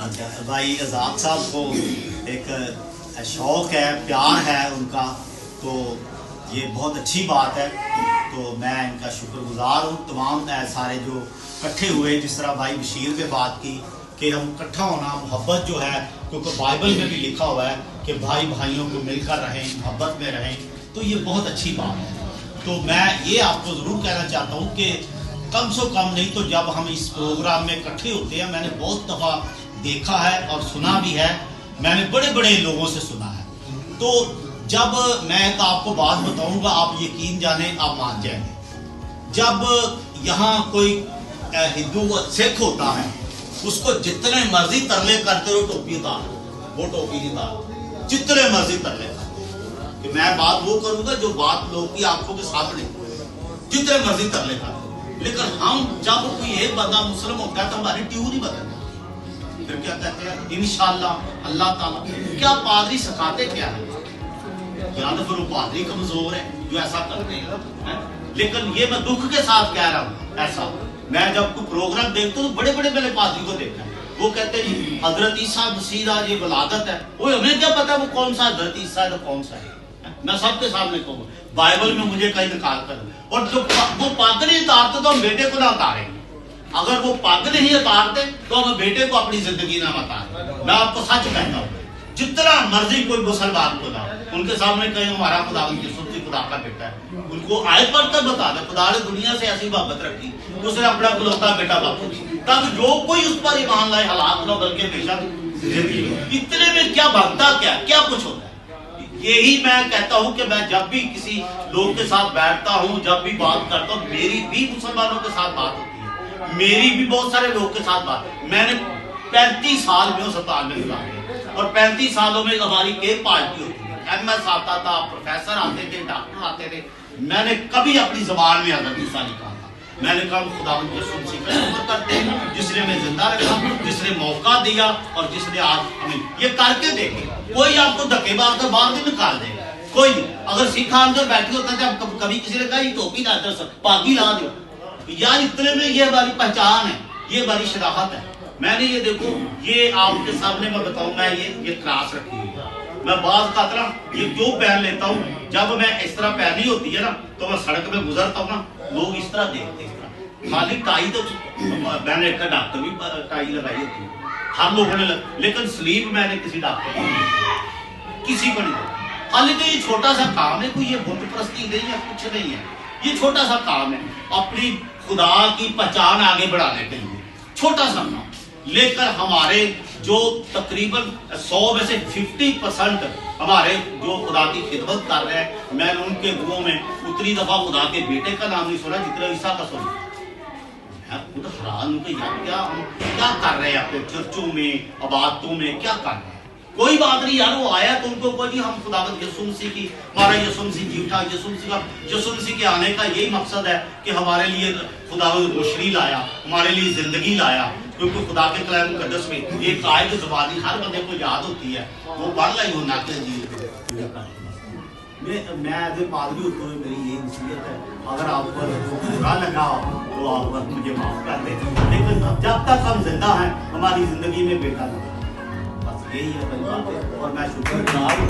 भाई आज़ाद साहब को एक शौक़ है, प्यार है उनका, तो ये बहुत अच्छी बात है। तो मैं इनका शुक्रगुजार हूँ। तमाम सारे जो इकट्ठे हुए, जिस तरह भाई बशीर पे बात की कि हम इकट्ठा होना, मोहब्बत जो है, क्योंकि बाइबल में भी लिखा हुआ है कि भाई भाइयों को मिलकर रहें, मोहब्बत में रहें, तो ये बहुत अच्छी बात है। तो मैं ये आपको ज़रूर कहना चाहता हूँ कि कम से कम नहीं तो जब हम इस प्रोग्राम में इकट्ठे होते हैं, मैंने बहुत दफ़ा देखा है और सुना भी है, मैंने बड़े बड़े लोगों से सुना है। तो जब मैं तो आपको बात बताऊंगा, आप यकीन जाने, आप मान जाएंगे। जब यहाँ कोई हिंदू सिख होता है, उसको जितने मर्जी तरले करते हो टोपी उतार, वो टोपी नहीं उतार, जितने मर्जी तरले कि मैं बात वो करूंगा जो बात लोग की आंखों के सामने, जितने मर्जी तरले करते। लेकिन हम जब कोई एक बंदा मुस्लिम होता है तो हमारी ट्यून ही बदल, फिर क्या कहते हैं, इंशाअल्लाह अल्लाह ताला। क्या पादरी सिखाते क्या है? या तो फिर वो पादरी कमजोर है जो ऐसा करते हैं। लेकिन ये मैं दुख के साथ कह रहा हूँ, ऐसा मैं जब कोई प्रोग्राम देखता हूँ तो बड़े बड़े मैंने पादरी को देखा है, वो कहते हैं हजरत ईसा मसीह आज ये वलादत है। वो हमें क्या पता वो कौन सा हजरत ईसा है तो कौन सा है। मैं सबके सामने कहूँगा, बाइबल में मुझे कहीं निकाल कर, और जो वो पग नहीं उतारते तो हम बेटे को ना उतारेंगे। अगर वो पग नहीं उतारते तो हम बेटे को अपनी जिंदगी ना बताएं। मैं आपको सच कहता हूँ, जितना मर्जी कोई मुसलमान को ना उनके सामने कहीं हमारा खुदा उनकी खुदा का बेटा है, उनको आयत पर तक बता दे खुदा ने दुनिया से ऐसी मोहब्बत रखी उसने अपना इकलौता बेटा बापू दी, तब जो कोई उस पर ईमान लाए हलाक ना बल्कि बेशक। इतने में क्या बनता, क्या कुछ होता है। यही मैं कहता हूं कि मैं जब भी किसी लोग के साथ बैठता हूं, जब भी बात करता हूं, मेरी भी मुसलमानों के साथ बात होती है, मेरी भी बहुत सारे लोग के साथ बात। मैंने 35 साल में अस्पताल में गुजारे और 35 सालों में हमारी एक पार्टी होती है, MS आता था, प्रोफेसर आते थे, डॉक्टर आते थे। मैंने कभी अपनी जबान में हजरत ईसा नहीं कहा था। मैंने कहा खुदा यसू का शुक्र करते हैं जिसने हमें जिंदा रखा, जिसने मौका दिया और जिसने आज हमें ये करके देखे। कोई आपको धक्के मार कर बाहर नहीं निकाल देगा कोई। अगर सिख अंदर बैठे होता है, कभी किसी ने कहा ये टोपी ला दो, पागी ला दो यार, इतने में ये हमारी पहचान है, ये हमारी शराहत है। मैंने ये देखो, ये आपके सामने मैं बताऊंगा, ये क्रास रखी हुई है। मैं बाज का ये जो पहन लेता हूँ, जब मैं इस तरह पहनी होती है ना, तो मैं सड़क में गुजरता हूँ ना, लोग इस तरह देखते हैं। खाली टाई तो मैंने एक डॉक्टर भी टाई लगाई होती है, हम लोगों ने लेकिन स्लीप मैंने किसी डॉक्टर को, किसी को नहीं। खाली तो ये छोटा सा काम है, कोई ये बुत परस्ती नहीं है, कुछ नहीं है। ये छोटा सा काम है अपनी खुदा की पहचान आगे बढ़ाने के लिए, छोटा सा काम। लेकर हमारे जो तकरीबन 100 में से 50% हमारे जो खुदा की खिदमत कर रहे हैं, मैंने उनके मुंहों में उतनी दफा खुदा के बेटे का नाम नहीं सुना जितना ईसा का सुना। खुद हैरान हूं कि यार क्या कर रहे हैं अपने चर्चों में, अबादतों में, क्या कर रहे हैं। कोई बात नहीं यार, वो आया तो उनको कोई, हम खुदावंद यसू मसीह की, हमारा यसू मसीह जीवता, यसू मसीह के आने का यही मकसद है कि हमारे लिए खुदावंद रोशनी लाया, हमारे लिए जिंदगी लाया। क्योंकि खुदा के कलाम मुकद्दस में एक आयत ज़बानी हर बंदे को याद होती है, वो पढ़ लाई हो नाके जी। मैं एज ए पादरी होते हुए मेरी यही नसीहत है, अगर आप पर बुरा लगा तो आप मुझे माफ कर दें, लेकिन जब तक हम जिंदा हैं हमारी जिंदगी में बेटा लगा, बस यही है मेरी बात है। और मैं शुक्रगुजार हूं।